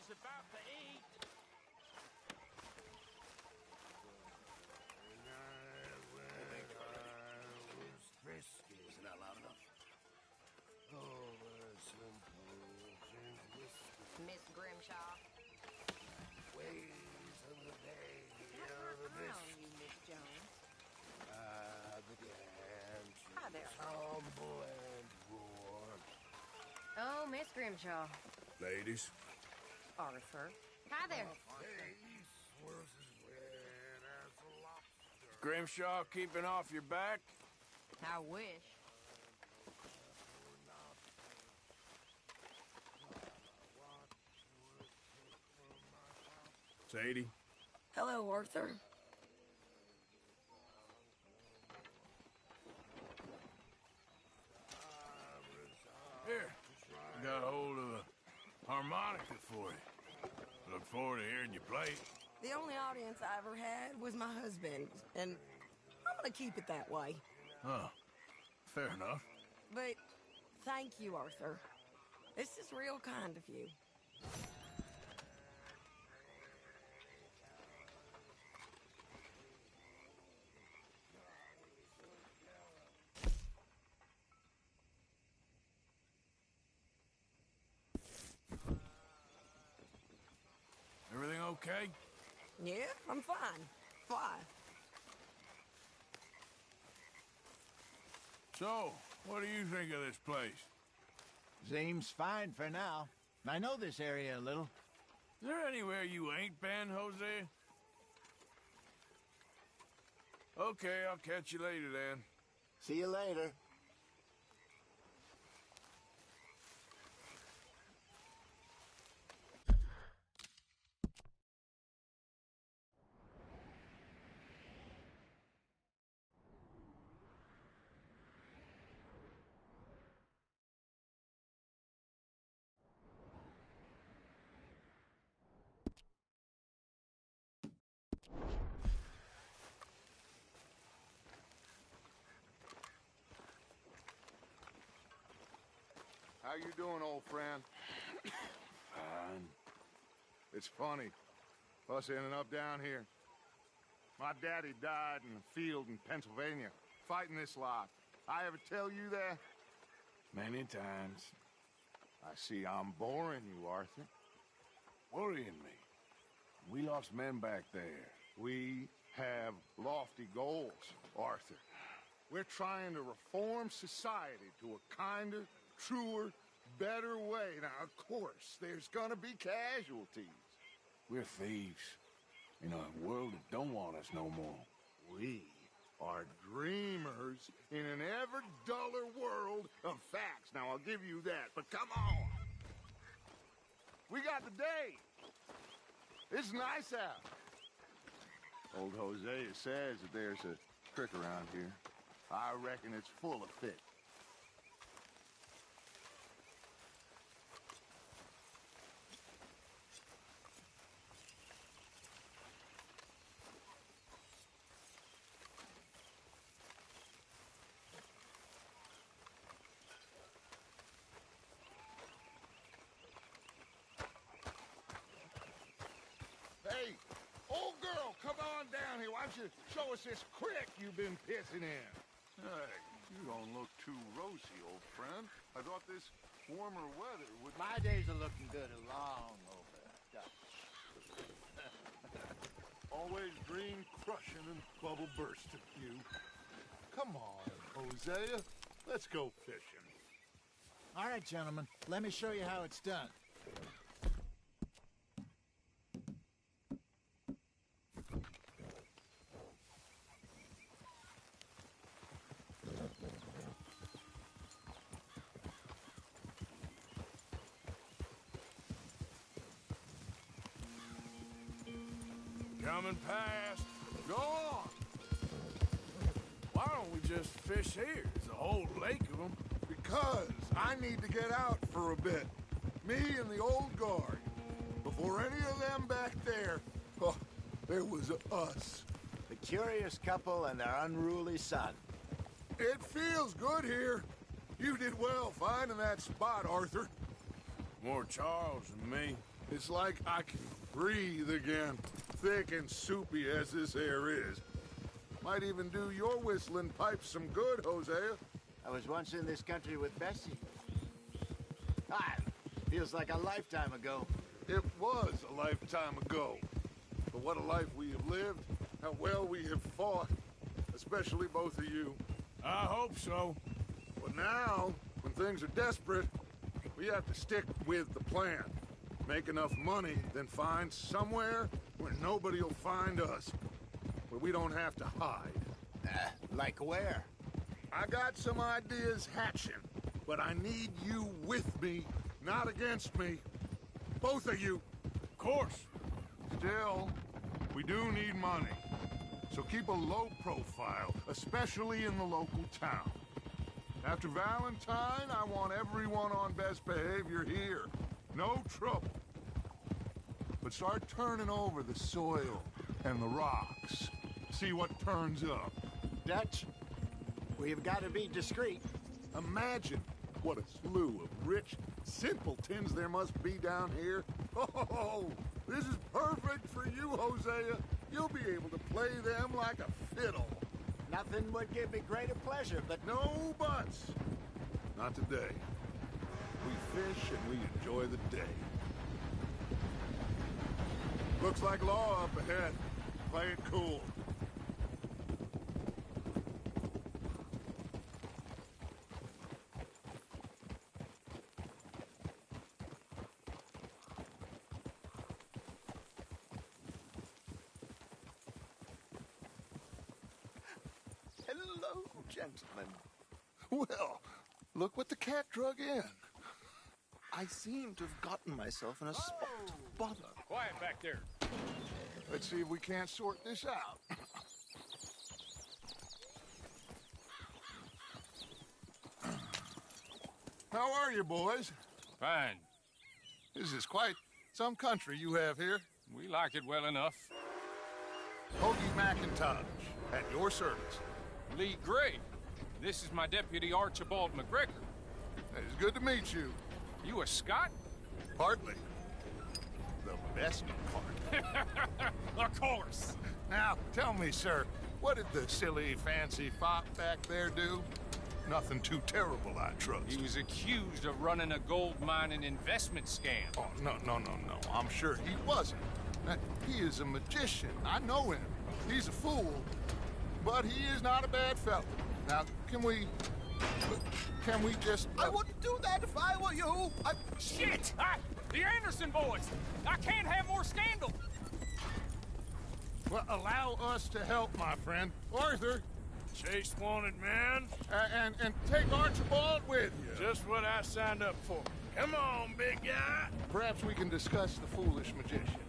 is about to eat. Isn't that loud enough? Miss Grimshaw. Ways of the day. On you, Miss Jones. Hi there. Tumble and roar. Oh, Miss Grimshaw. Ladies. Arthur. Hi there. Grimshaw keeping off your back? I wish. Sadie? Hello, Arthur. Here. I got a hold of a harmonica for you. Look forward to hearing you play it. The only audience I ever had was my husband, and I'm gonna keep it that way. Huh. Fair enough. But thank you, Arthur. This is real kind of you. Everything okay? Yeah, I'm fine. Why? So, what do you think of this place? Seems fine for now. I know this area a little. Is there anywhere you ain't been, Jose? Okay, I'll catch you later then. See you later. How you doing, old friend? Fine. It's funny, us ending up down here. My daddy died in a field in Pennsylvania, fighting this lot. I ever tell you that? Many times. I see I'm boring you, Arthur. Worrying me. We lost men back there. We have lofty goals, Arthur. We're trying to reform society to a kinder, truer, better way. Now, of course, there's gonna be casualties. We're thieves. In a world that don't want us no more. We are dreamers in an ever duller world of facts. Now, I'll give you that, but come on. We got the day. It's nice out. Old Hosea says that there's a trick around here. I reckon it's full of fit. Hey, old girl, come on down here. Why don't you show us this creek you've been pissing in? Hey, you don't look too rosy, old friend. I thought this warmer weather would... My days are looking good along over. Always dream crushing and bubble bursting, you. Come on, Hosea. Let's go fishing. All right, gentlemen. Let me show you how it's done. Coming past. Go on. Why don't we just fish here? There's a whole lake of them. Because I need to get out for a bit. Me and the old guard. Before any of them back there, oh, there was us. The curious couple and their unruly son. It feels good here. You did well finding that spot, Arthur. More Charles than me. It's like I can breathe again, thick and soupy as this air is. Might even do your whistling pipes some good, Hosea. I was once in this country with Bessie. Ah, feels like a lifetime ago. It was a lifetime ago. But what a life we have lived, how well we have fought, especially both of you. I hope so. But now, when things are desperate, we have to stick with the plan. Make enough money, then find somewhere where nobody will find us. Where we don't have to hide. Like where? I got some ideas hatching, but I need you with me, not against me. Both of you. Of course. Still, we do need money. So keep a low profile, especially in the local town. After Valentine, I want everyone on best behavior here. No trouble. But start turning over the soil and the rocks. See what turns up. Dutch, we've got to be discreet. Imagine what a slew of rich simpletons there must be down here. Oh, this is perfect for you, Hosea. You'll be able to play them like a fiddle. Nothing would give me greater pleasure, but No buts. Not today. We fish and we enjoy the day. Looks like law up ahead. Play it cool. Hello, gentlemen. Well, look what the cat drug in. I seem to have gotten myself in a spot to bother. Quiet back there. Let's see if we can't sort this out. How are you, boys? Fine. This is quite some country you have here. We like it well enough. Hoagie McIntosh, at your service. Lee Gray. This is my deputy Archibald McGregor. It's good to meet you. You a Scot? Partly. The best part. Of course. Now, tell me, sir, what did the silly, fancy fop back there do? Nothing too terrible, I trust. He was accused of running a gold mining investment scam. Oh, no. I'm sure he wasn't. He is a magician. I know him. He's a fool, but he is not a bad fellow. Now, can we just... I wouldn't do that if I were you. Shit! The Anderson boys! I can't have more scandal! Well, allow us to help, my friend. Arthur, Chase wanted man. and take Archibald with you. Just what I signed up for. Come on, big guy. Perhaps we can discuss the foolish magician.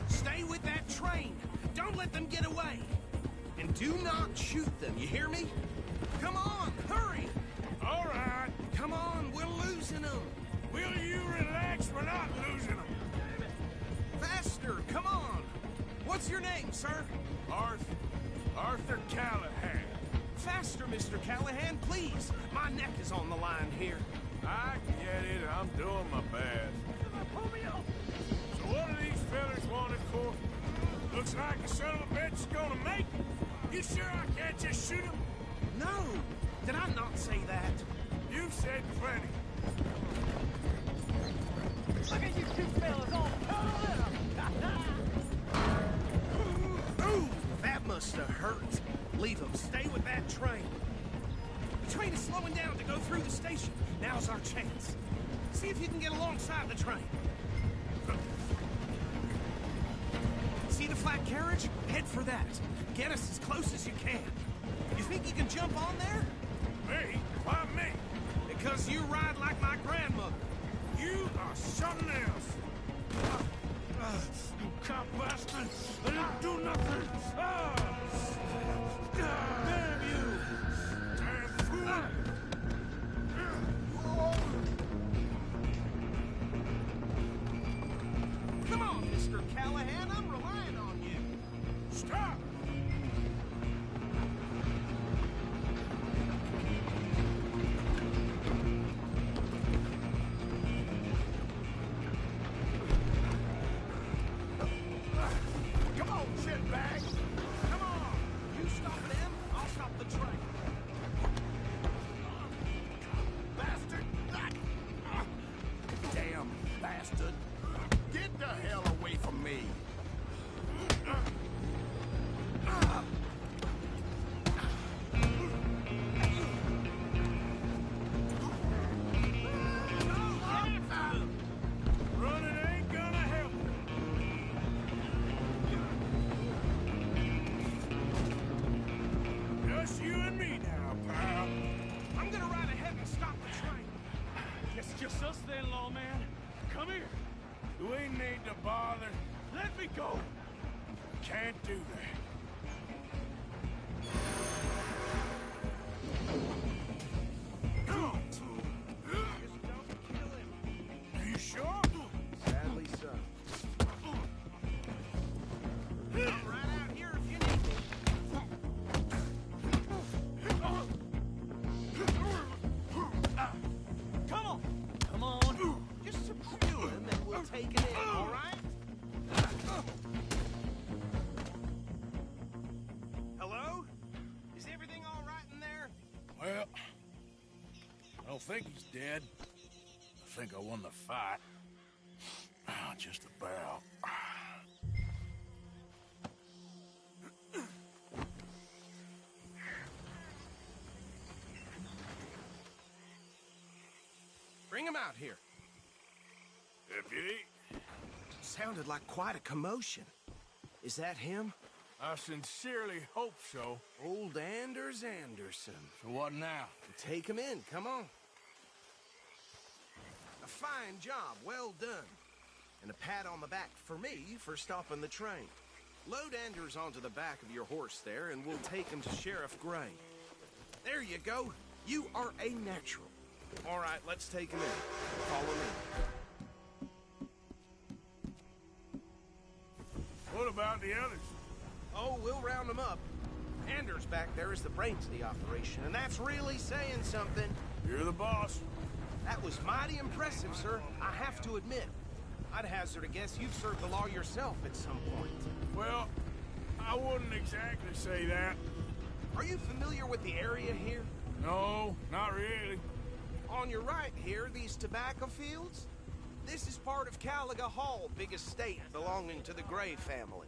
Stay with that train. Don't let them get away. And do not shoot them, you hear me? Come on, hurry! All right. Come on, we're losing them. Will you relax? We're not losing them. Faster, come on. What's your name, sir? Arthur Callahan. Faster, Mr. Callahan, please. My neck is on the line here. I get it. I'm doing my best. So what are these fellas wanted for? Looks like a son of a bitch is gonna make it. You sure I can't just shoot him? No, did I not say that? You've said plenty. Look at you two fellas all cuddled up. Ooh, that must have hurt. Leave them. Stay with that train. The train is slowing down to go through the station. Now's our chance. See if you can get alongside the train. See the flat carriage? Head for that. Get us as close as you can. You think you can jump on there? Me? Why me? Because you ride like my grandmother. You are something else. You cop bastard! I didn't do nothing! Damn you! Damn fool! Come on, Mr. Callahan, I'm relying on you. Stop! then, lawman. Come here. Do we need to bother? Let me go. Can't do that. Are you sure? Sadly so. I'm right out here if you need me. Come on. Come on. Just subdue him and we'll take it in, all right? Hello? Is everything all right in there? Well, I don't think he's dead. I think I won the fight. Just about. Bring him out here. Deputy, Sounded like quite a commotion. Is that him? I sincerely hope so. Old Anders Anderson. So what now? Take him in, come on. A fine job, well done. And a pat on the back for me for stopping the train. Load Anders onto the back of your horse there, and we'll take him to Sheriff Gray. There you go. You are a natural. All right, let's take him in. Follow me. What about the others? Oh, we'll round them up. Anders back there is the brains of the operation, and that's really saying something. You're the boss. That was mighty impressive, sir. I have to admit. I'd hazard a guess you've served the law yourself at some point. Well, I wouldn't exactly say that. Are you familiar with the area here? No, not really. On your right here, these tobacco fields? This is part of Caliga Hall, big estate belonging to the Gray family.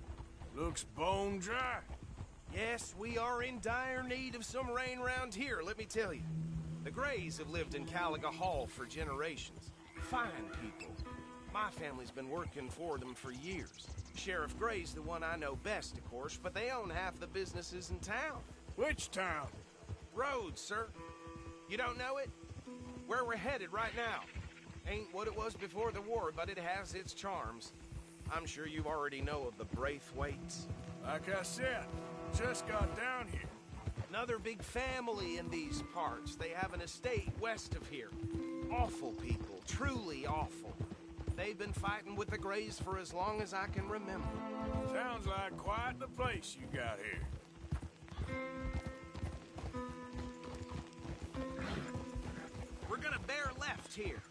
Looks bone dry. Yes, we are in dire need of some rain round here, let me tell you. The Grays have lived in Caliga Hall for generations. Fine people. My family's been working for them for years. Sheriff Gray's the one I know best, of course, but they own half the businesses in town. Which town? Rhodes, sir. You don't know it? Where we're headed right now. Ain't what it was before the war, but it has its charms. I'm sure you already know of the Braithwaites. Like I said, just got down here. Another big family in these parts. They have an estate west of here. Awful people, truly awful. They've been fighting with the Grays for as long as I can remember. Sounds like quite the place you got here. We're gonna bear left here.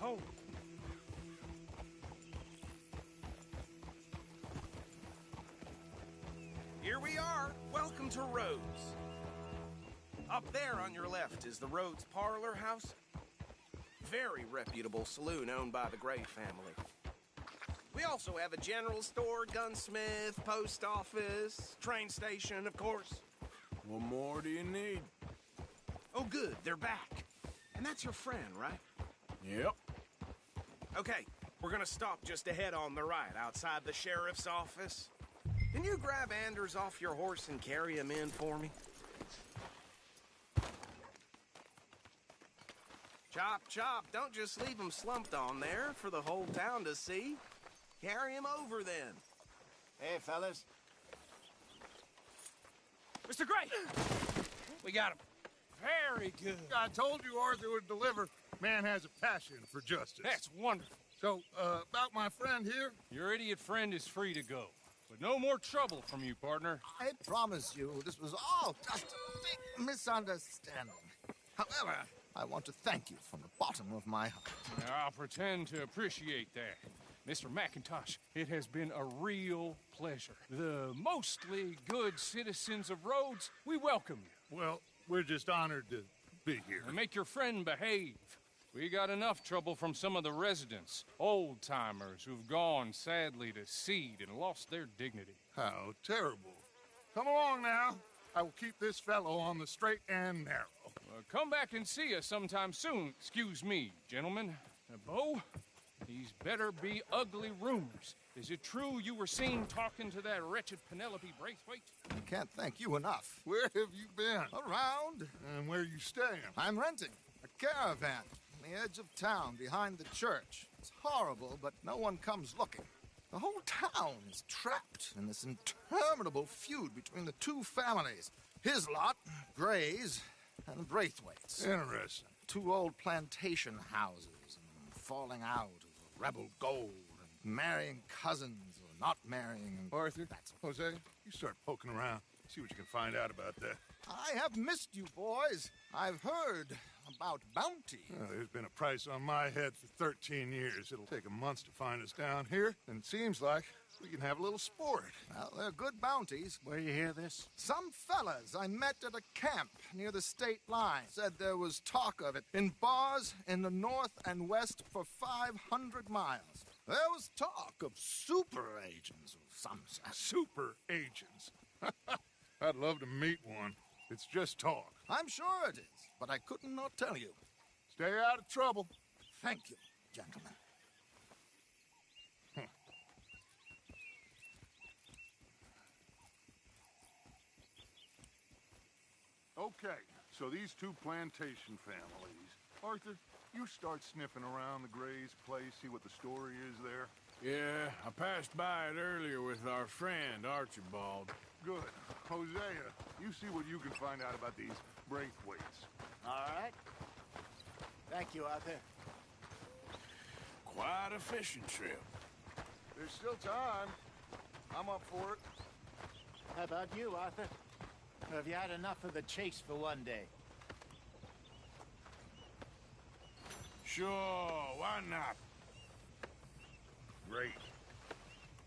Oh. Here we are. Welcome to Rhodes. Up there on your left is the Rhodes Parlor House. Very reputable saloon owned by the Gray family. We also have a general store, gunsmith, post office, train station, of course. What more do you need? Oh, good. They're back. And that's your friend, right? Yep. Okay, we're gonna stop just ahead on the right, outside the sheriff's office. Can you grab Anders off your horse and carry him in for me? Chop, chop, don't just leave him slumped on there for the whole town to see. Carry him over, then. Hey, fellas. Mr. Gray! We got him. Very good. I told you Arthur would deliver. Man has a passion for justice. That's wonderful. So, about my friend here? Your idiot friend is free to go. But no more trouble from you, partner. I promise you, this was all just a big misunderstanding. However, I want to thank you from the bottom of my heart. I'll pretend to appreciate that. Mr. McIntosh, it has been a real pleasure. The mostly good citizens of Rhodes, we welcome you. Well, we're just honored to be here. And make your friend behave. We got enough trouble from some of the residents, old-timers who've gone, sadly, to seed and lost their dignity. How terrible. Come along now. I will keep this fellow on the straight and narrow. Come back and see us sometime soon. Excuse me, gentlemen. Bo, these better be ugly rumors. Is it true you were seen talking to that wretched Penelope Braithwaite? I can't thank you enough. Where have you been? Around. And where are you staying? I'm renting a caravan on the edge of town behind the church. It's horrible, but no one comes looking. The whole town is trapped in this interminable feud between the two families. His lot, Gray's, and Braithwaite's. Interesting. Two old plantation houses, and falling out over rebel gold, and marrying cousins or not marrying. And Arthur, Jose, you start poking around. See what you can find out about that. I have missed you, boys. I've heard about bounty. Well, there's been a price on my head for 13 years. It'll take a month to find us down here, and it seems like we can have a little sport. Well, they're good bounties. Where you hear this? Some fellas I met at a camp near the state line said there was talk of it in bars in the north and west for 500 miles. There was talk of super agents of some sort. Super agents. I'd love to meet one. It's just talk. I'm sure it is, but I couldn't not tell you. Stay out of trouble. Thank you, gentlemen. Okay, so these two plantation families. Arthur, you start sniffing around the Gray's place, see what the story is there. Yeah, I passed by it earlier with our friend, Archibald. Good. Hosea, you see what you can find out about these Braithwaites. All right. Thank you, Arthur. Quite a fishing trip. There's still time. I'm up for it. How about you, Arthur? Have you had enough of the chase for one day? Sure, why not? Great.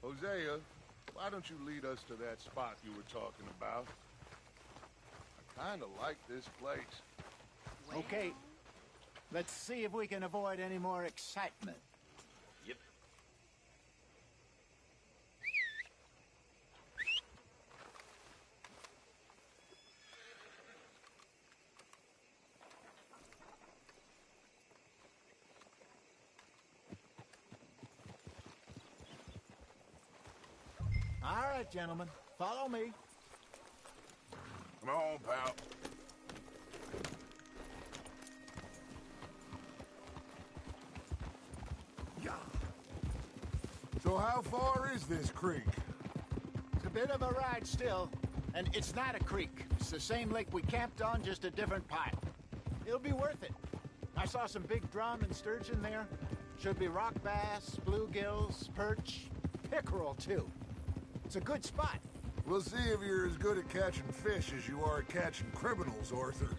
Hosea, why don't you lead us to that spot you were talking about? I kind of like this place. Okay. Let's see if we can avoid any more excitement. Yep. All right, gentlemen. Follow me. Come on, pal. So how far is this creek? It's a bit of a ride still, and it's not a creek. It's the same lake we camped on, just a different part. It'll be worth it. I saw some big drum and sturgeon there. Should be rock bass, bluegills, perch, pickerel, too. It's a good spot. We'll see if you're as good at catching fish as you are at catching criminals, Arthur.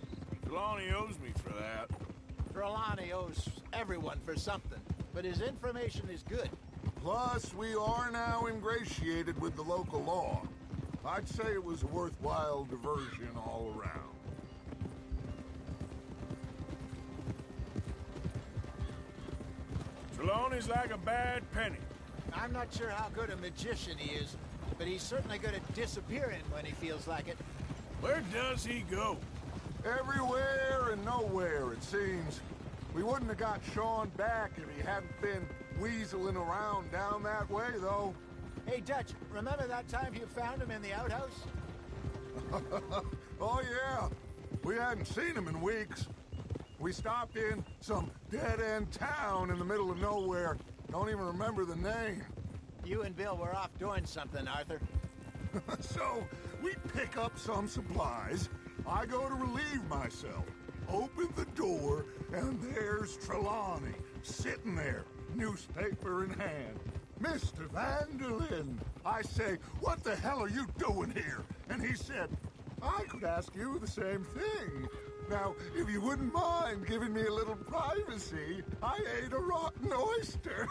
Trelawney owes me for that. Trelawney owes everyone for something, but his information is good. Plus, we are now ingratiated with the local law. I'd say it was a worthwhile diversion all around. Trelawney's like a bad penny. I'm not sure how good a magician he is, but he's certainly good at disappearing when he feels like it. Where does he go? Everywhere and nowhere, it seems. We wouldn't have got Sean back if he hadn't been weaseling around down that way, though. Hey, Dutch, remember that time you found him in the outhouse? Oh, yeah. We hadn't seen him in weeks. We stopped in some dead-end town in the middle of nowhere. Don't even remember the name. You and Bill were off doing something, Arthur. So, we pick up some supplies. I go to relieve myself. Open the door, and there's Trelawney, sitting there, newspaper in hand. Mr. Vanderlyn. I say, what the hell are you doing here? And he said, I could ask you the same thing. Now, if you wouldn't mind giving me a little privacy, I ate a rotten oyster.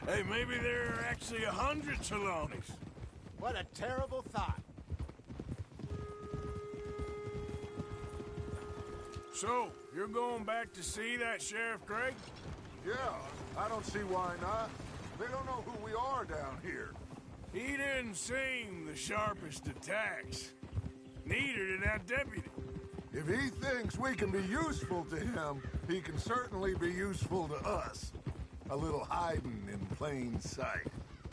Hey, maybe there are actually 100 Trelawneys. What a terrible thought. So, you're going back to see that Sheriff Gregg? Yeah, I don't see why not. They don't know who we are down here. He didn't seem the sharpest attacks. Neither did that deputy. If he thinks we can be useful to him, he can certainly be useful to us. A little hiding in plain sight.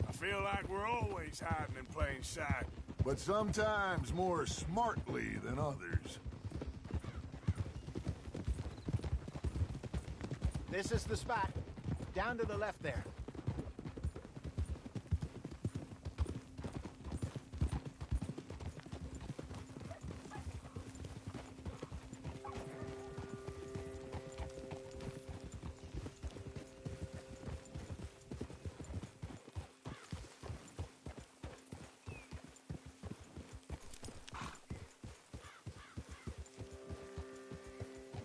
I feel like we're always hiding in plain sight. But sometimes more smartly than others. This is the spot. Down to the left there.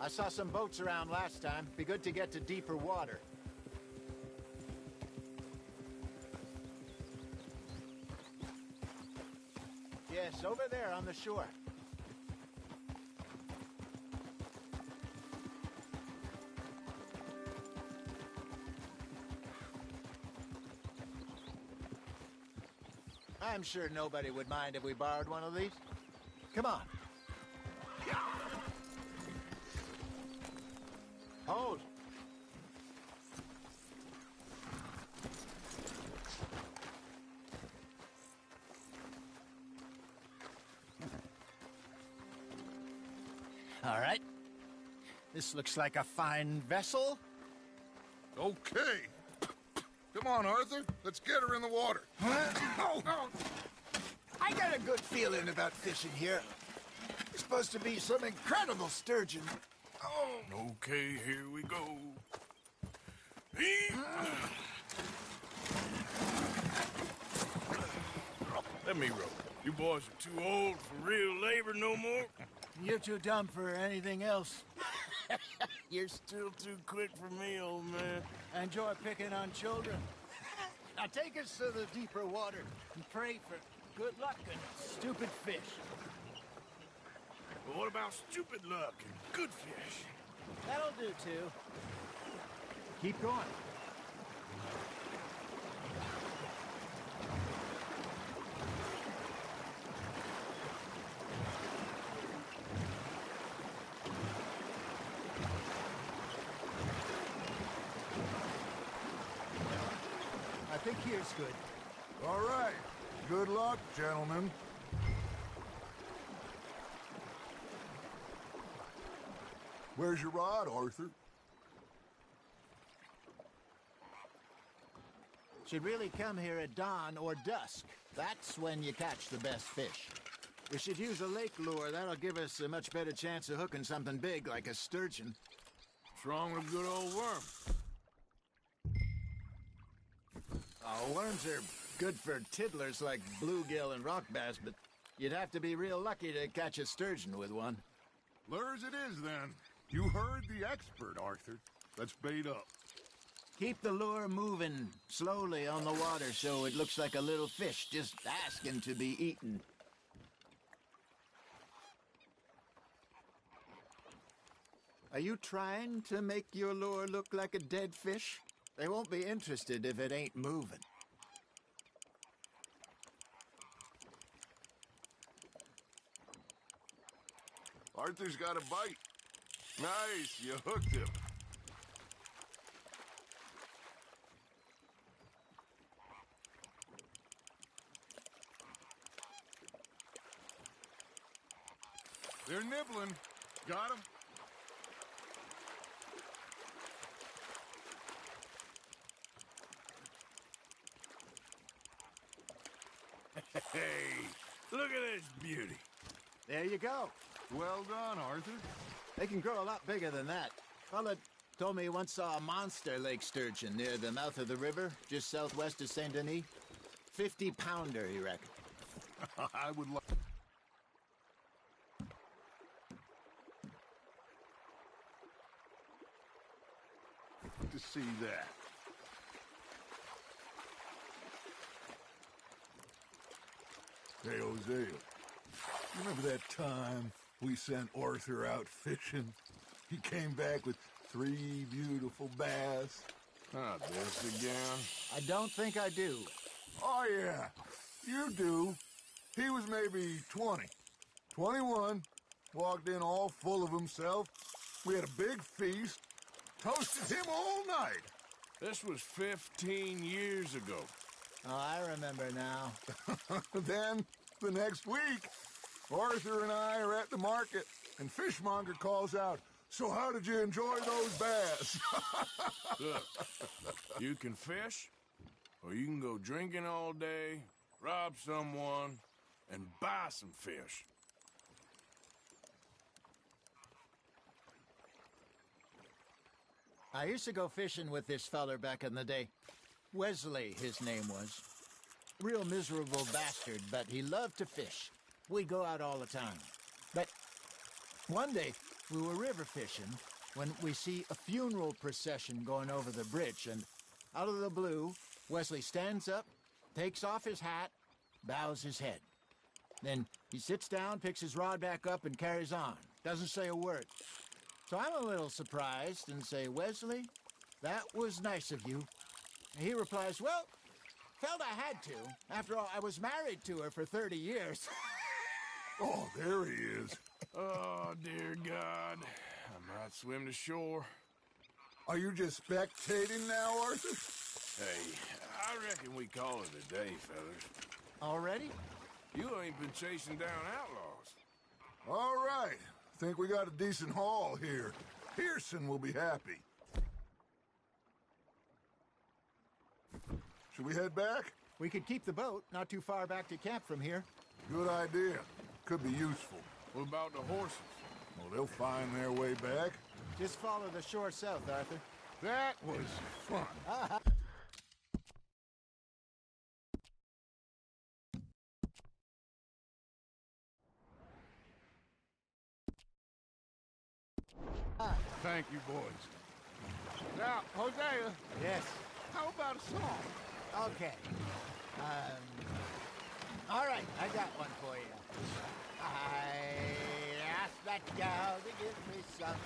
I saw some boats around last time. Be good to get to deeper water. Yes, over there on the shore. I'm sure nobody would mind if we borrowed one of these. Come on. Hold. All right. This looks like a fine vessel. Okay. Come on, Arthur. Let's get her in the water. I got a good feeling about fishing here. It's supposed to be some incredible sturgeon. Okay, here we go. Let me row. You boys are too old for real labor no more. You're too dumb for anything else. You're still too quick for me, old man. I enjoy picking on children. Now take us to the deeper water and pray for good luck and stupid fish. But what about stupid luck and good fish? That'll do, too. Keep going. I think here's good. All right. Good luck, gentlemen. Where's your rod, Arthur? Should really come here at dawn or dusk. That's when you catch the best fish. We should use a lake lure. That'll give us a much better chance of hooking something big like a sturgeon. What's wrong with a good old worm? Oh, worms are good for tiddlers like bluegill and rock bass, but you'd have to be real lucky to catch a sturgeon with one. Lures it is, then. You heard the expert, Arthur. Let's bait up. Keep the lure moving slowly on the water so it looks like a little fish just asking to be eaten. Are you trying to make your lure look like a dead fish? They won't be interested if it ain't moving. Arthur's got a bite. Nice, you hooked him. They're nibbling. Got him. Hey, look at this beauty. There you go. Well done, Arthur. They can grow a lot bigger than that. Fella told me he once saw a monster lake sturgeon near the mouth of the river, just southwest of Saint Denis. 50-pounder, he reckoned. I would love to see that. Hey, Hosea, remember that time we sent Arthur out fishing? He came back with 3 beautiful bass. Not this again. I don't think I do. Oh, yeah. You do. He was maybe 20. 21. Walked in all full of himself. We had a big feast. Toasted him all night. This was 15 years ago. Oh, I remember now. Then, the next week, Arthur and I are at the market, and Fishmonger calls out, "So how did you enjoy those bass?" Look, you can fish, or you can go drinking all day, rob someone, and buy some fish. I used to go fishing with this feller back in the day. Wesley, his name was. Real miserable bastard, but he loved to fish. We'd go out all the time. But one day, we were river fishing when we see a funeral procession going over the bridge, and out of the blue, Wesley stands up, takes off his hat, bows his head. Then he sits down, picks his rod back up, and carries on. Doesn't say a word. So I'm a little surprised and say, "Wesley, that was nice of you." And he replies, "Well, felt I had to. After all, I was married to her for 30 years. Oh, there he is. Oh, dear God. I might swim to shore. Are you just spectating now, Arthur? Hey, I reckon we call it a day, fellas. Already? You ain't been chasing down outlaws. All right. Think we got a decent haul here. Pearson will be happy. Should we head back? We could keep the boat not too far back to camp from here. Good idea. Could be useful. What about the horses? Well, they'll find their way back. Just follow the shore south, Arthur. That was fun. Thank you, boys. Now, Hosea, Yes. how about a song? Okay. All right, I got one for you. I asked that gal to give me some.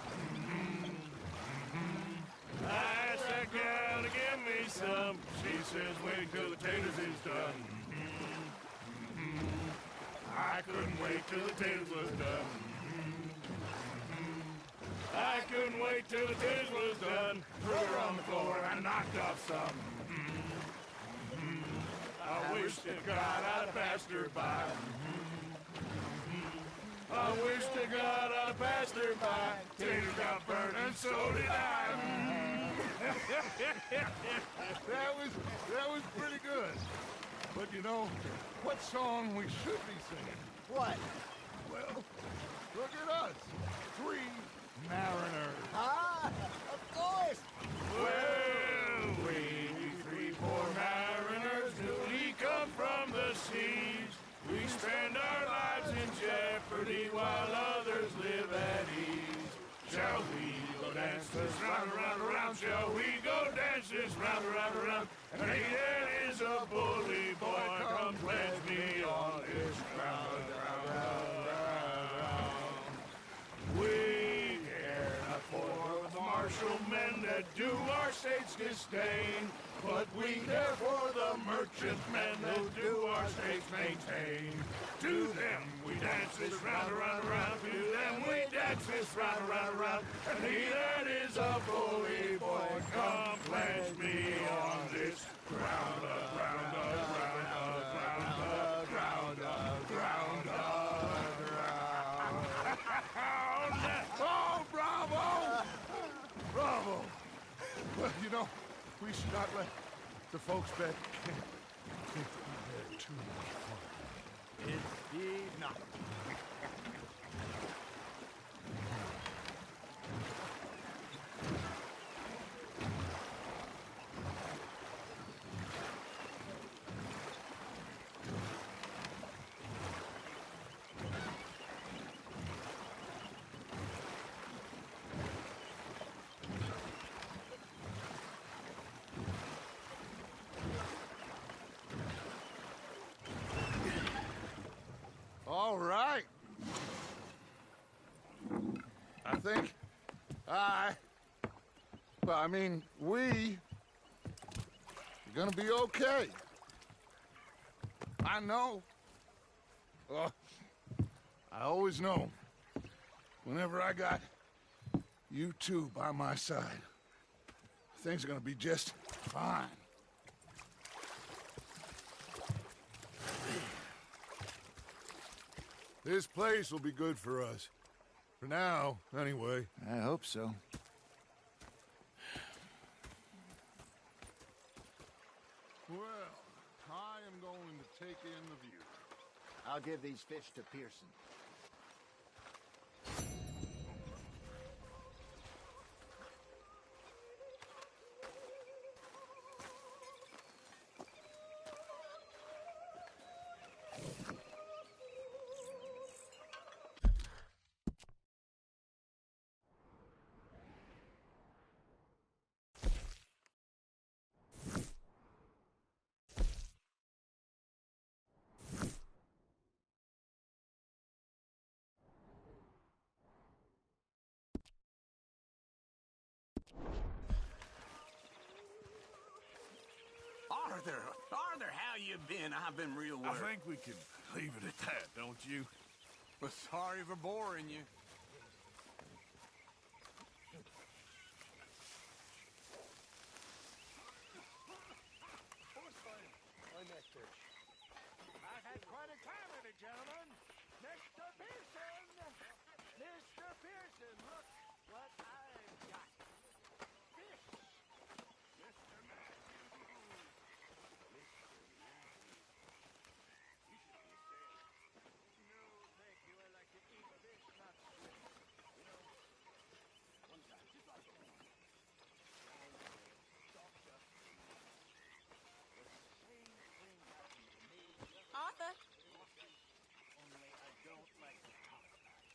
I asked that gal to give me some. She says wait till the taters is done. I couldn't wait till the taters was done. I couldn't wait till the taters was done. Threw her on the floor and knocked off some. I wish to God I'd passed her by. I wish to God I'd passed her by. Tater got burned and so did I. That was pretty good. But you know, what song we should be singing? What? Well, look at us. 3 mariners. Ah, of course. Well, we 3 poor mariners, newly come from the seas. We spend our lives in jeopardy while others live at ease. Shall we go dance this round, around, around? Shall we go dance this round, around, around? And he that is a bully boy, come pledge me on this ground, round, round, round, round. We care not for the martial men that do our state's disdain, but we care for the merchant men who do our states maintain. To them we dance this round, around, around. To them we dance this round, around, around. And he that is a bully boy, come pledge me on this ground, ground, ground, ground, ground, ground, ground. Oh, bravo! Bravo! Well, you know, we should not let the folks back think we've had too much fun. Indeed not. All right. I think we're gonna be okay. I know. I always know. Whenever I got you two by my side, things are gonna be just fine. This place will be good for us. For now, anyway. I hope so. Well, I am going to take in the view. I'll give these fish to Pearson. Arthur, how you been? I've been real worried. I think we could leave it at that, don't you? Well, sorry for boring you. I've had quite a time with it, gentlemen. Mr. Pearson! Mr. Pearson, look what I've got. Fish! Mr. Nasser-oOoO! No, thank you. I like to eat fish, not swim. You know, one time, just like that. Arthur. Only I don't like to talk about it.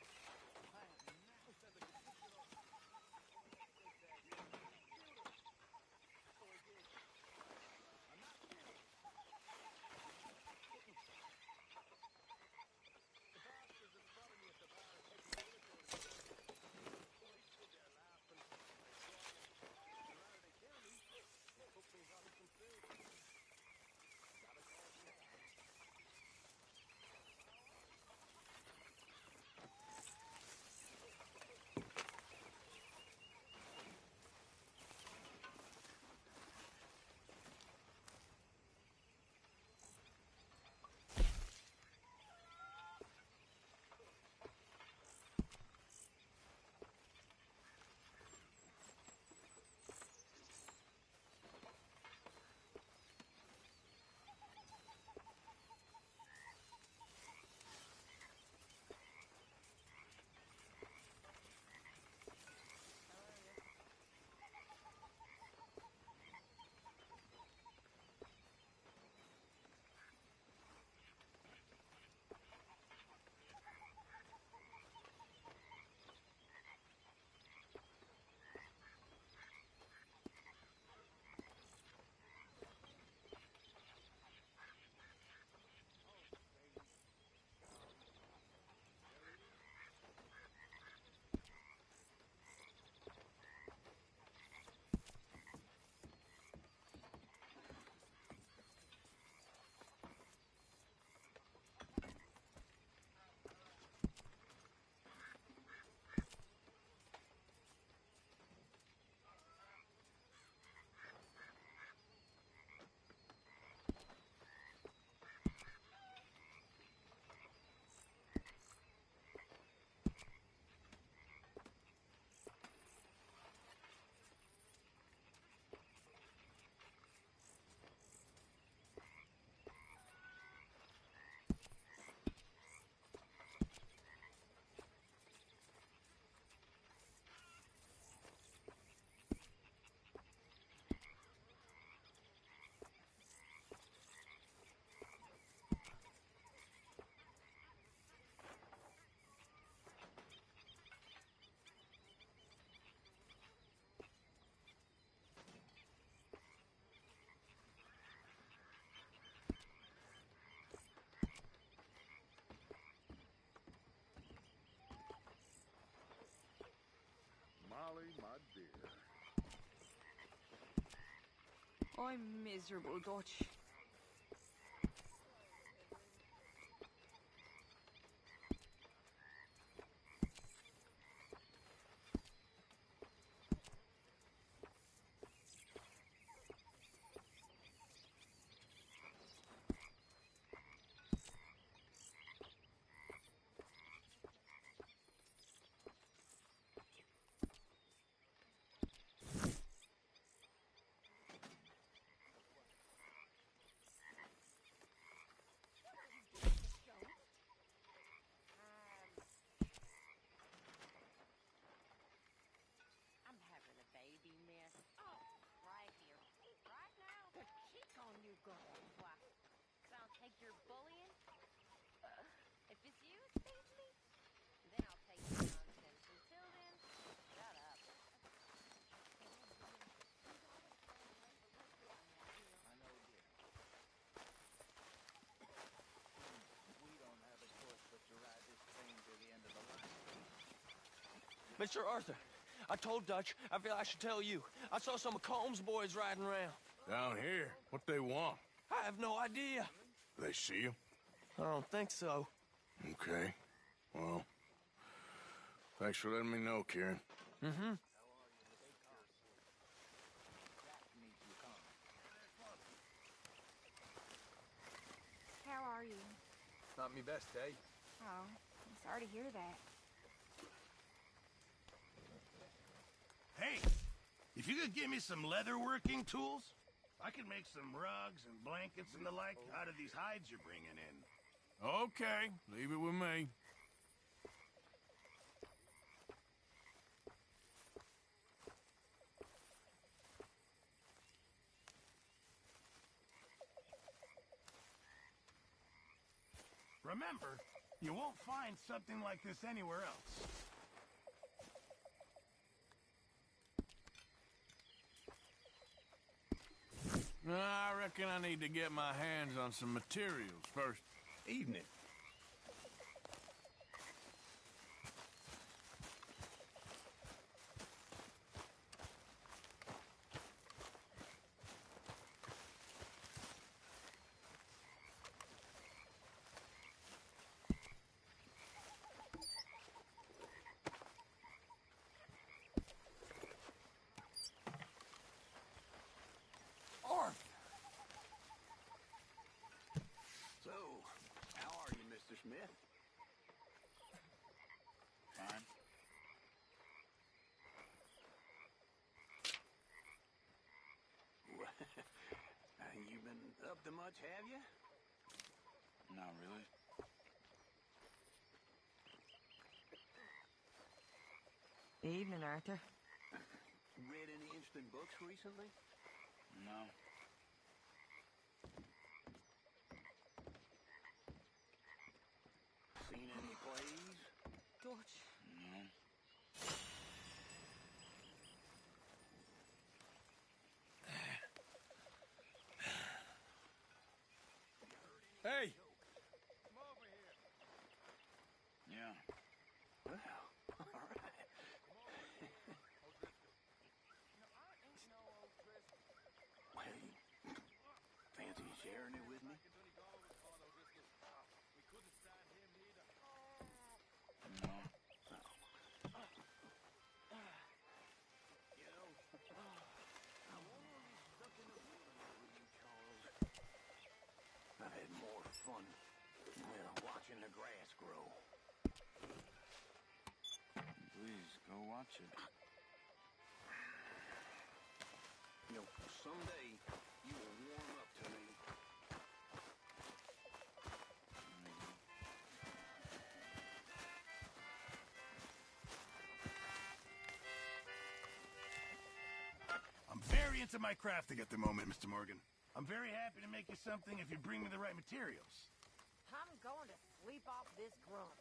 Molly, my dear. I'm miserable, Dutch. Mr. Arthur, I told Dutch I feel I should tell you. I saw some of Combs' boys riding around. Down here? What they want? I have no idea. They see you? I don't think so. Okay. Well, thanks for letting me know, Kieran. Mm-hmm. How are you? Not me best day. Oh, I'm sorry to hear that. Hey, if you could give me some leatherworking tools, I could make some rugs and blankets and the like out of these hides you're bringing in. Okay, leave it with me. Remember, you won't find something like this anywhere else. I reckon I need to get my hands on some materials first. Evening. So, how are you, Mr. Smith? Fine. You been up to much, have you? Not really. Evening, Arthur. Read any interesting books recently? No. Seen any plays? Dutch. No. Hey! Yeah. Well, all right. Well, you fancy sharing it with me? No. You know, I'm always stuck in the woods with you, Charles. I've had more fun, well, watching the grass grow. Please, go watch it. You know, someday you will warm up to me. I'm very into my crafting at the moment, Mr. Morgan. I'm very happy to make you something if you bring me the right materials. I'm going to sleep off this grump.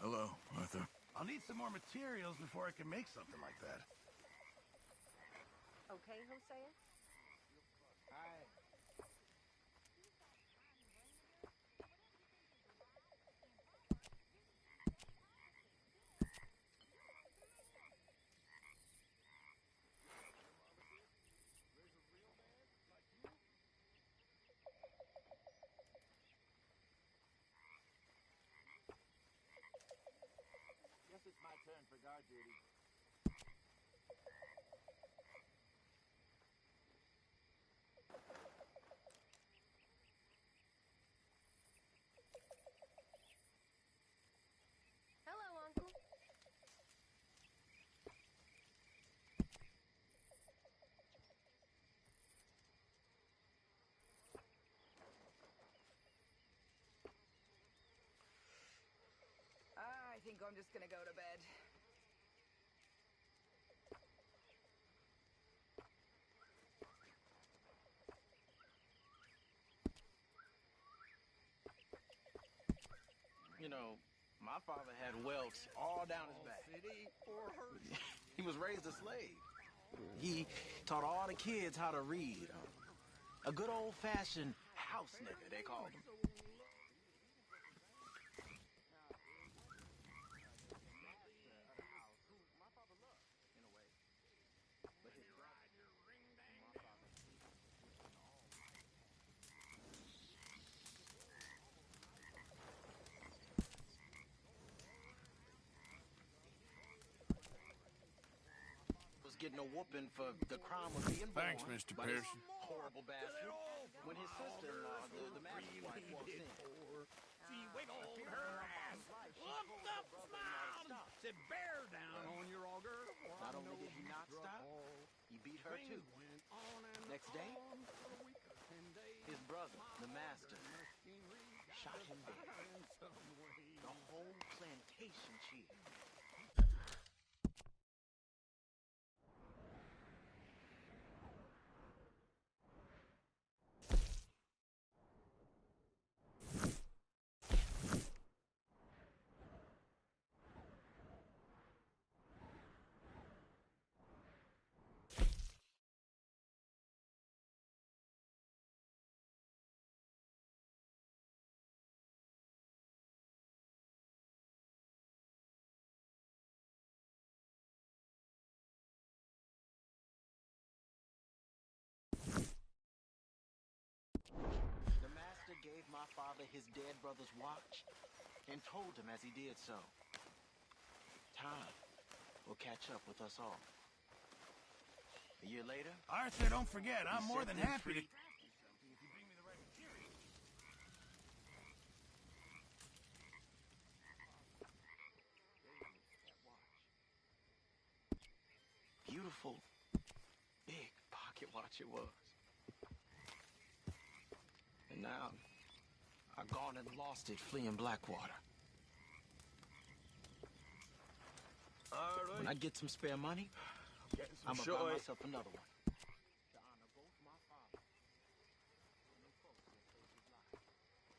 Hello, Arthur. I'll need some more materials before I can make something like that. Okay, Hosea? Hi. Guess it's my turn for guard duty. Hello, Uncle. I think I'm just gonna go to bed. You know, My father had welts all down his back. He was raised a slave. He taught all the kids how to read. A good old-fashioned house nigga, they called him. Getting a whooping for the crime of being born. Thanks, Mr. Pearson. Horrible bastard. When his sister-in-law, the master's wife, walks in. She wiggled her ass, looked up, smiled, said, "Bear down on your auger." Not only did he not stop, he beat her too. Next day, his brother, the master, shot him dead. The whole plantation cheered. Gave my father his dead brother's watch and told him as he did so, time will catch up with us all. A year later, Arthur, don't forget, I'm more than happy to... Beautiful, big pocket watch it was. And now, I've gone and lost it fleeing Blackwater. When I get some spare money, I'm gonna buy myself another one. To honor both my father and the folks that saved his life.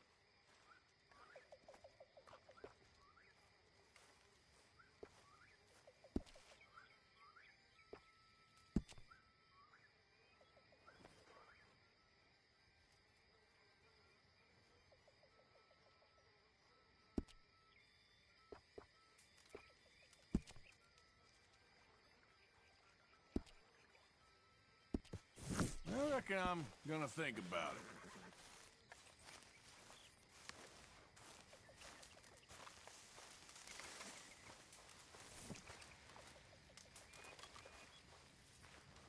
I reckon I'm gonna think about it.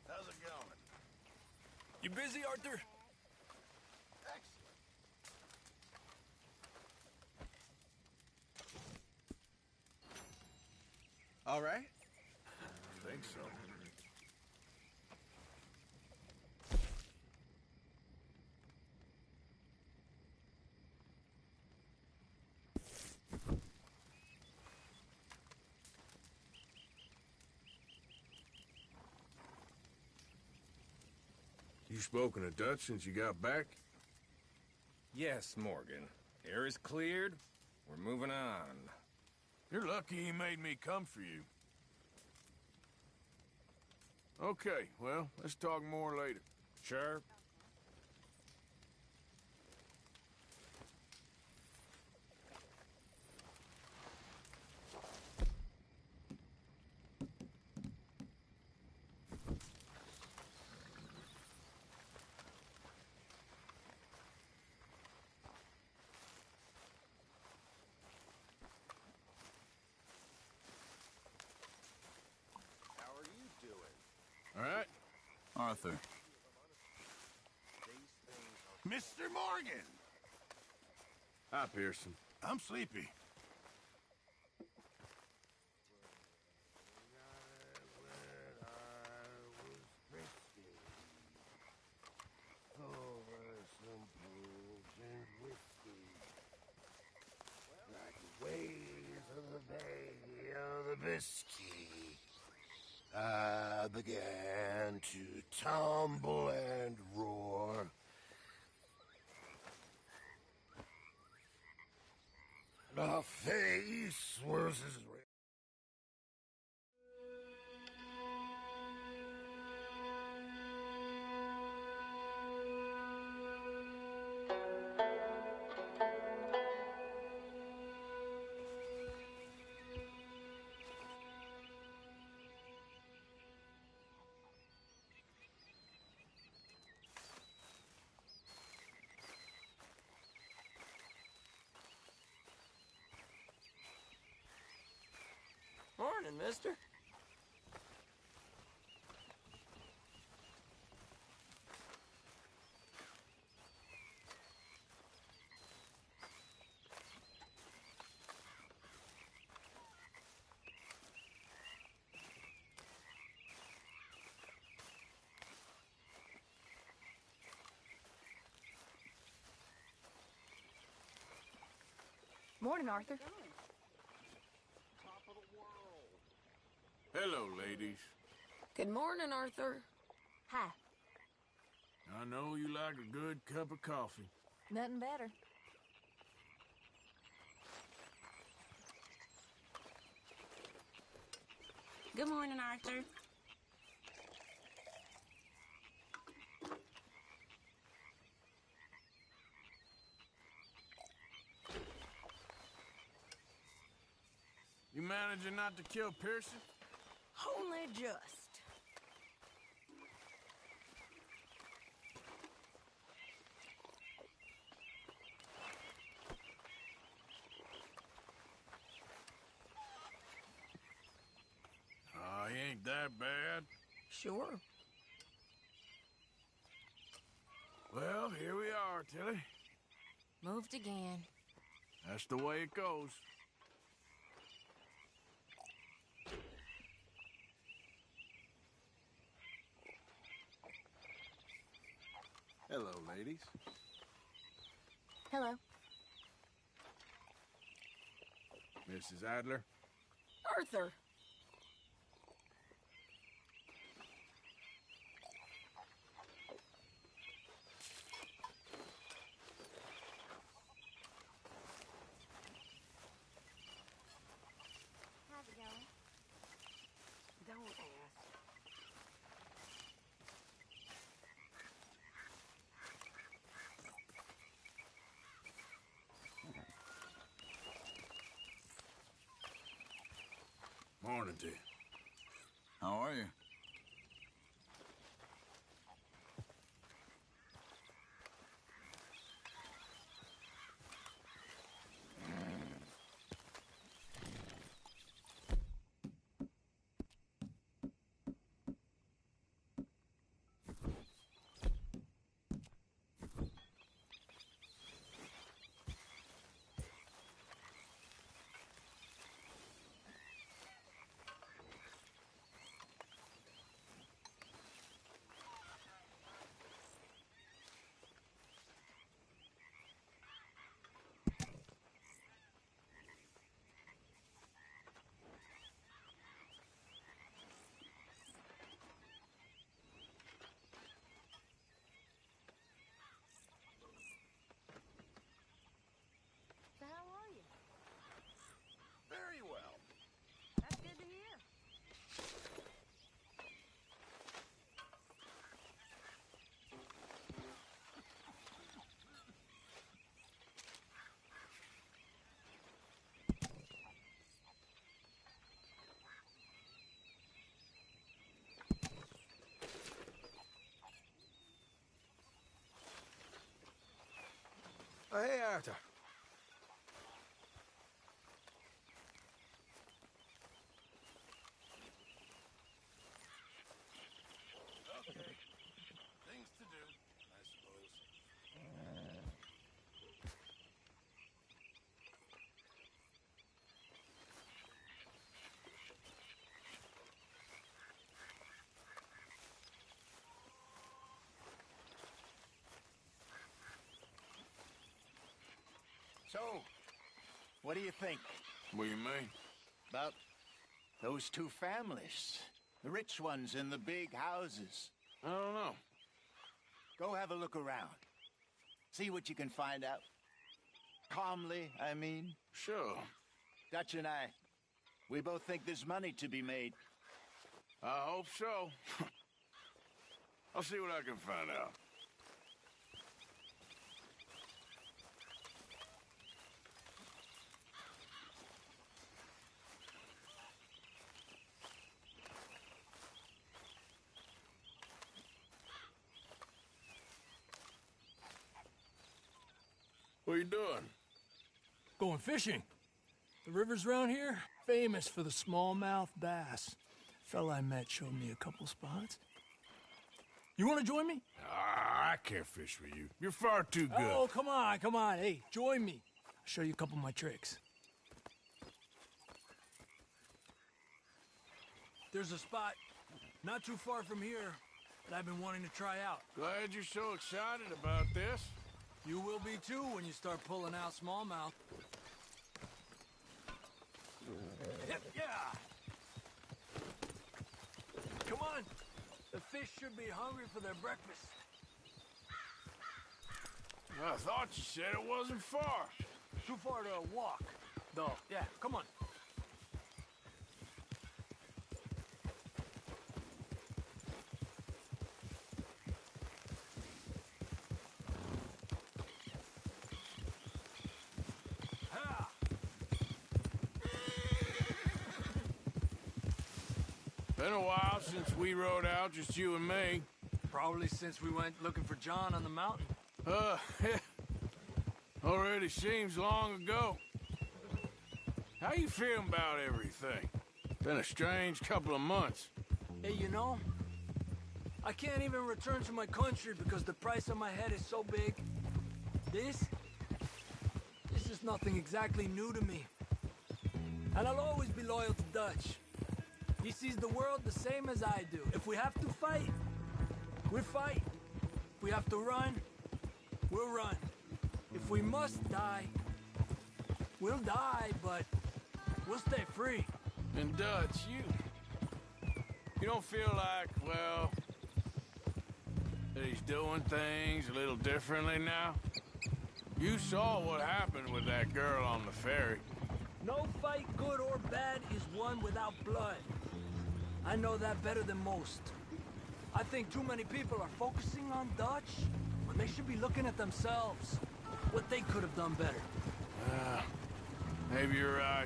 How's it going? You busy, Arthur? Excellent. All right. I think so. You spoken to Dutch since you got back? Yes, Morgan. Air is cleared. We're moving on. You're lucky he made me come for you. Okay, well, let's talk more later. Sure. All right? Arthur. Mr. Morgan! Hi, Pearson. I'm sleepy. I began to tumble and roar. The face versus Morning, mister. Morning, Arthur. Hello, ladies. Good morning, Arthur. Hi. I know you like a good cup of coffee. Nothing better. Good morning, Arthur. You managing not to kill Pearson? Only just. Oh, he ain't that bad. Sure. Well, here we are, Tilly. Moved again. That's the way it goes. Hello, ladies. Hello. Mrs. Adler. Arthur. How's it going? Don't ask. Morning to you. How are you? So how are you? Very well. That's good to hear. Oh, hey, Arthur. Okay. Things to do, I suppose. So, what do you think? What do you mean? About those two families? The rich ones in the big houses. I don't know. Go have a look around. See what you can find out. Calmly, I mean. Sure. Dutch and I, we both think there's money to be made. I hope so. I'll see what I can find out. What are you doing? Going fishing. The rivers around here, famous for the smallmouth bass. Fella I met showed me a couple spots. You want to join me? I can't fish with you. You're far too good. Oh, come on, come on. Hey, join me. I'll show you a couple of my tricks. There's a spot not too far from here that I've been wanting to try out. Glad you're so excited about this. You will be too when you start pulling out smallmouth. Yeah. Come on. The fish should be hungry for their breakfast. I thought you said it wasn't far. Too far to walk, though. Yeah, come on. Been a while since we rode out, just you and me. Probably since we went looking for John on the mountain. Already seems long ago. How you feeling about everything? Been a strange couple of months. Hey, you know, I can't even return to my country because the price on my head is so big. This is nothing exactly new to me. And I'll always be loyal to Dutch. He sees the world the same as I do. If we have to fight, we fight. If we have to run, we'll run. If we must die, we'll die, but we'll stay free. And Dutch, you don't feel like, well, that he's doing things a little differently now? You saw what happened with that girl on the ferry. No fight, good or bad, is won without blood. I know that better than most. I think too many people are focusing on Dutch when they should be looking at themselves. What they could have done better. Maybe you're right.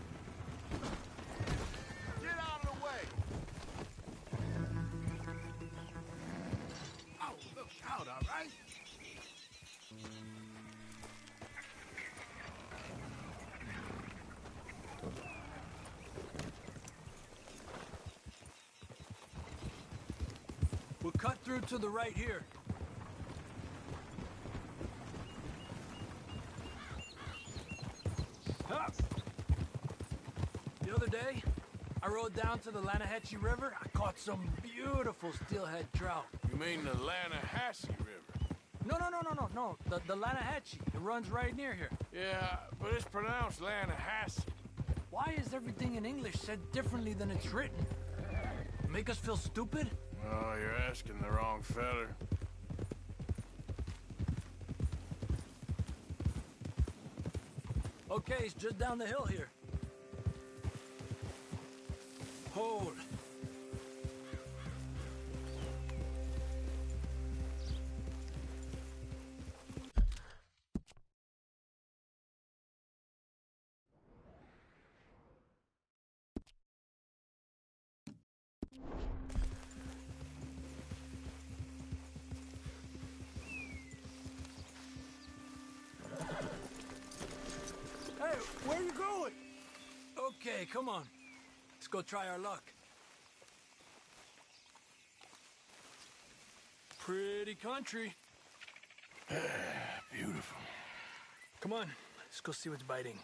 Get out of the way! Oh, look out, all right? We'll cut through to the right here. Up. The other day, I rode down to the Lanahatchee River. I caught some beautiful steelhead trout. You mean the Lanahatchee River? No. The Lanahatchee. It runs right near here. Yeah, but it's pronounced Lanahatchee. Why is everything in English said differently than it's written? Make us feel stupid? Oh, you're asking the wrong fella. Okay, it's just down the hill here. Hold. Hey, where are you going? Okay, come on. Let's go try our luck. Pretty country. Beautiful. Come on, let's go see what's biting.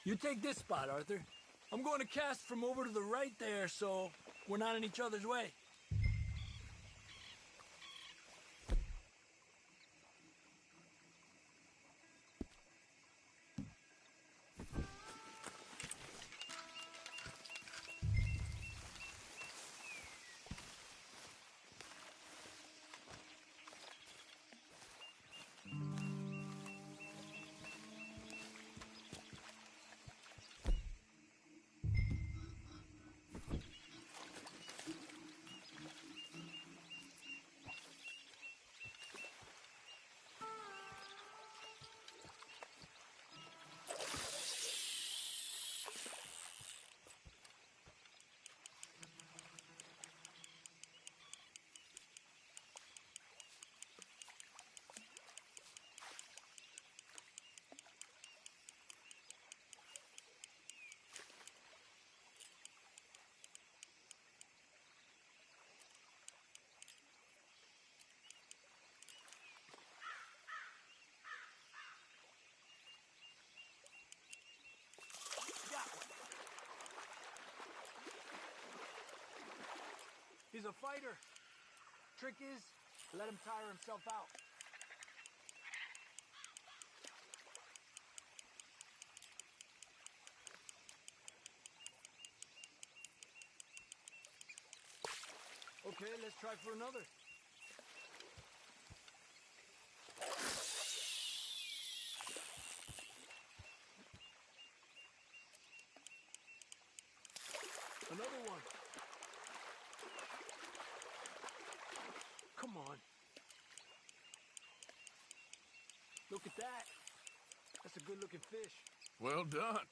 You take this spot, Arthur. I'm going to cast from over to the right there, so we're not in each other's way. He's a fighter. Trick is, let him tire himself out. Okay, let's try for another. Another one. Come on. Look at that. That's a good-looking fish. Well done.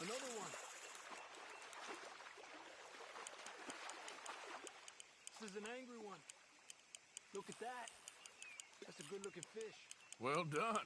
Another one. This is an angry one. Look at that. That's a good-looking fish. Well done.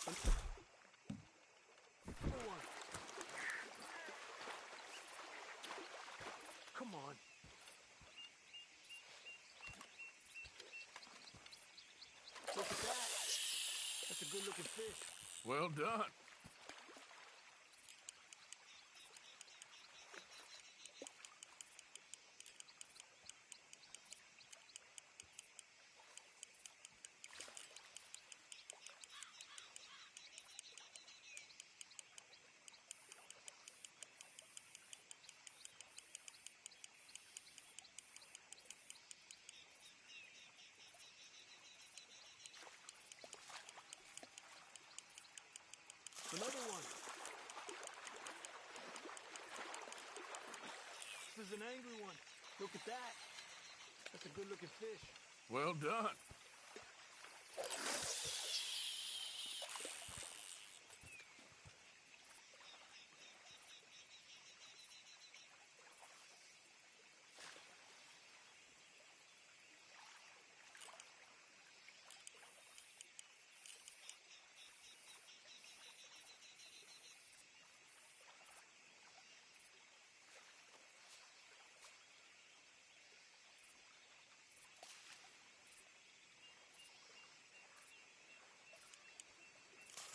Another one. Come on. Look at that. That's a good-looking fish. Well done. Another one. This is an angry one. Look at that. That's a good-looking fish. Well done.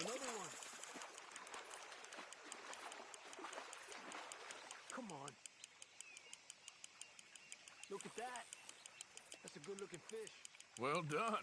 Another one. Come on. Look at that. That's a good-looking fish. Well done.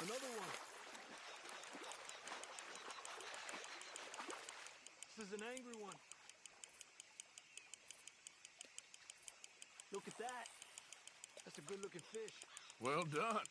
Another one. This is an angry one. Look at that. That's a good-looking fish. Well done.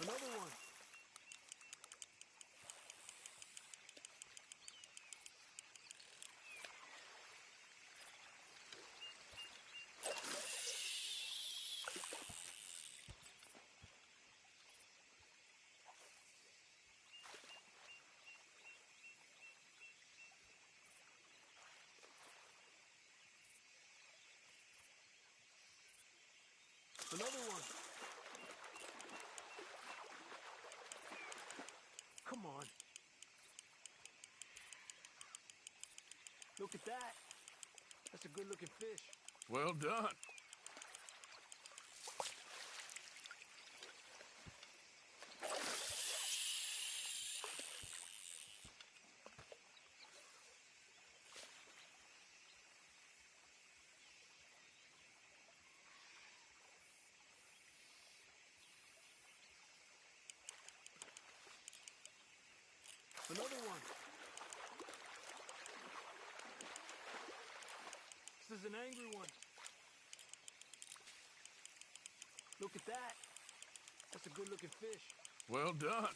Another one. Another one. Come on. Look at that. That's a good-looking fish. Well done. Another one. This is an angry one. Look at that. That's a good-looking fish. Well done.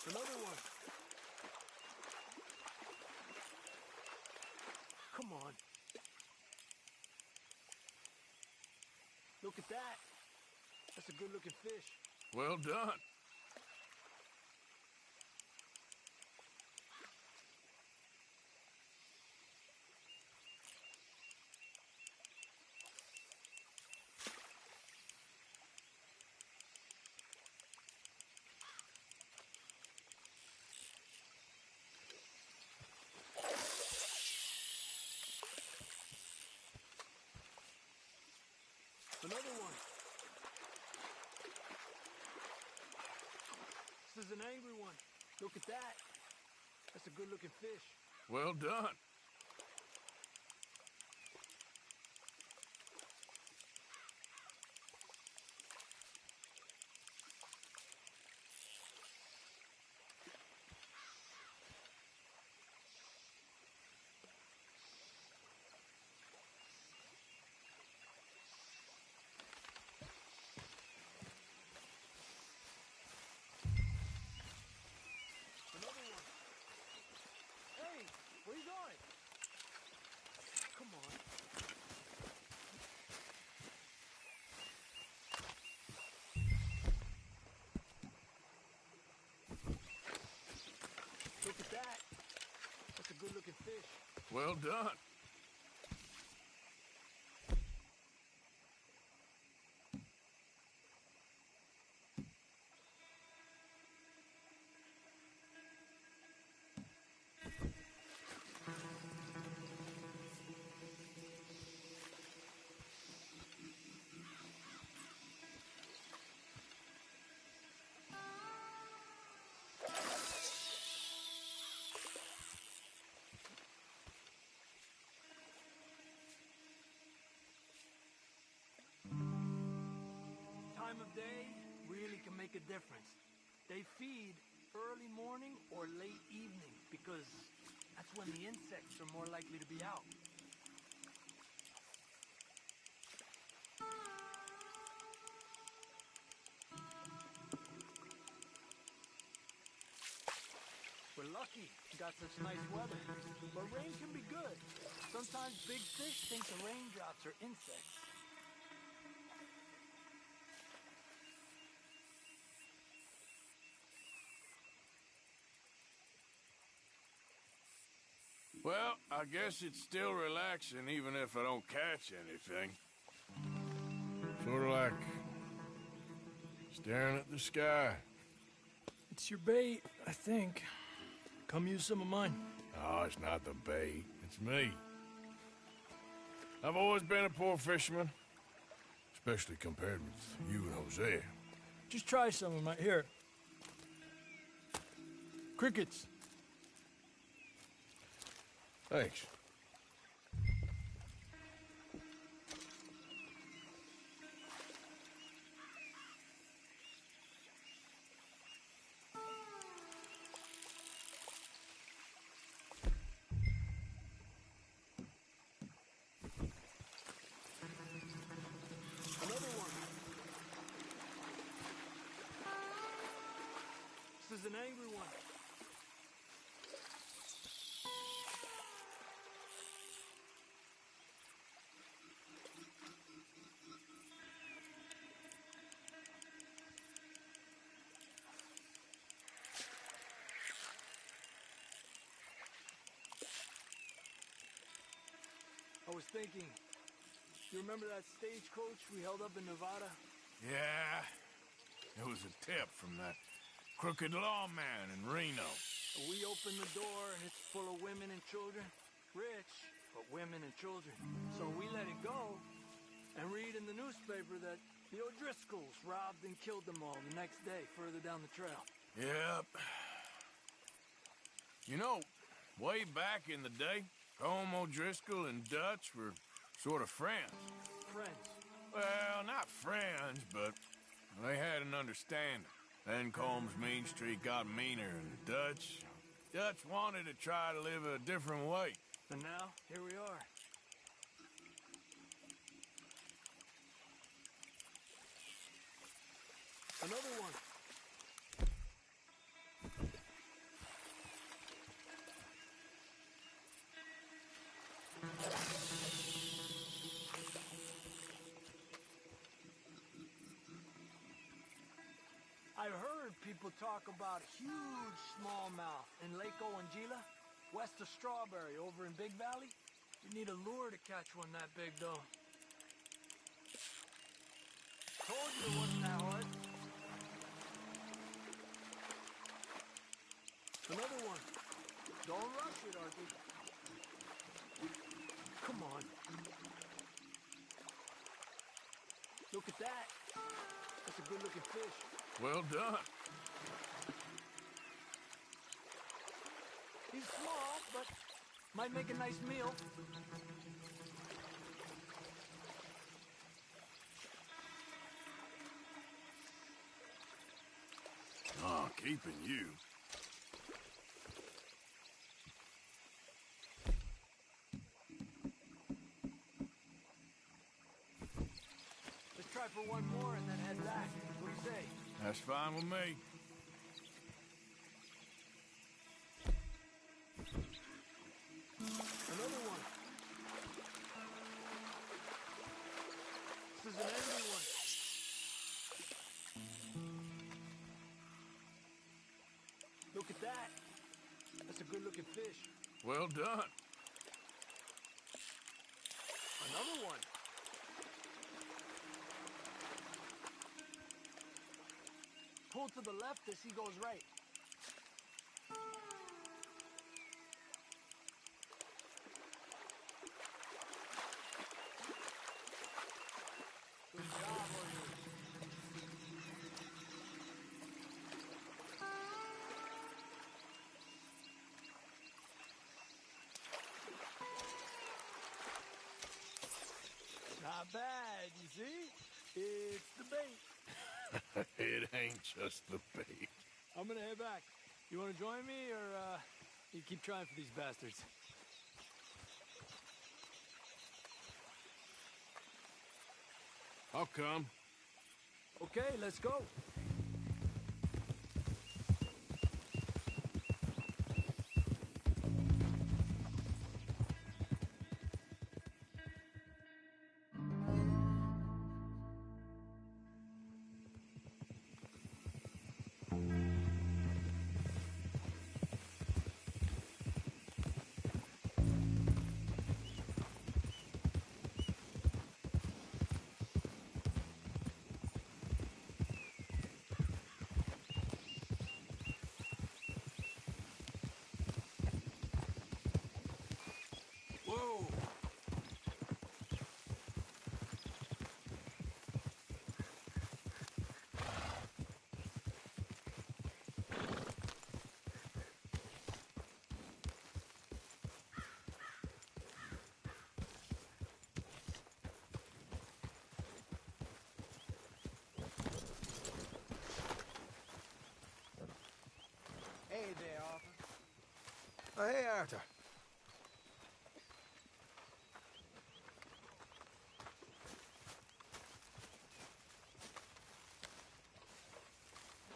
Another one. Come on. Look at that. That's a good-looking fish. Well done. Another one. This is an angry one. Look at that. That's a good-looking fish. Well done. Another one. Hey, where you going? Come on. Look at that. That's a good-looking fish. Well done. Time of day really can make a difference. They feed early morning or late evening because that's when the insects are more likely to be out. We're lucky got such nice weather. But rain can be good. Sometimes big fish think the raindrops are insects. Well, I guess it's still relaxing even if I don't catch anything. Sort of like staring at the sky. It's your bait, I think. Come use some of mine. Oh, it's not the bait. It's me. I've always been a poor fisherman. Especially compared with you and Jose. Just try some of my... Here. Crickets. Thanks. Another one. This is an angry one. I was thinking, you remember that stagecoach we held up in Nevada? Yeah. It was a tip from that crooked lawman in Reno. We opened the door and it's full of women and children. Rich, but women and children. So we let it go and read in the newspaper that the O'Driscolls robbed and killed them all the next day further down the trail. Yep. You know, way back in the day, Colm O'Driscoll and Dutch were sort of friends. Friends? Well, not friends, but they had an understanding. Then Colm's mean streak got meaner, and Dutch wanted to try to live a different way. And now, here we are. Another one. I've heard people talk about huge smallmouth in Lake Owanjila, west of Strawberry, over in Big Valley. You need a lure to catch one that big, though. Told you it wasn't that hard. Another one. Don't rush it, Arthur. Come on. Look at that. That's a good-looking fish. Well done. He's small, but might make a nice meal. Oh, keeping you. Let's try for one more and then head back. What do you say? That's fine with me. Another one. This is an angry one. Look at that. That's a good-looking fish. Well done. Another one. Pull to the left as he goes right. Good job, Arthur. Not bad, you see? It's the bait. It ain't just the bait. I'm gonna head back. You wanna join me, or, you keep trying for these bastards? I'll come. Okay, let's go. Oh, hey, Arthur.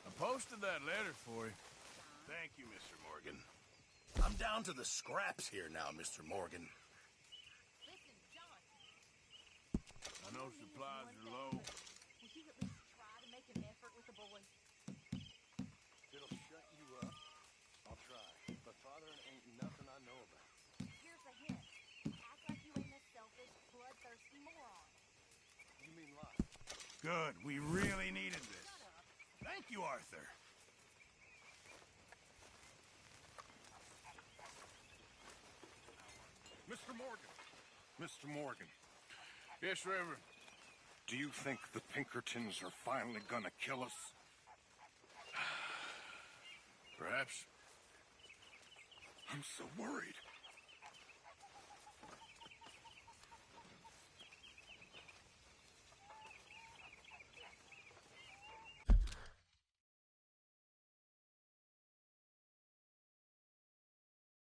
I posted that letter for you. Thank you, Mr. Morgan. I'm down to the scraps here now, Mr. Morgan. Listen, John. I know supplies are low. Will you at least try to make an effort with the boys? It'll shut you up. I'll try. But Father ain't nothing I know about. Here's a hint. Act like you ain't a selfish, bloodthirsty moron. You mean lie? Good. We really needed this. Thank you, Arthur. Mr. Morgan. Mr. Morgan. Yes, Reverend. Do you think the Pinkertons are finally gonna kill us? Perhaps. I'm so worried.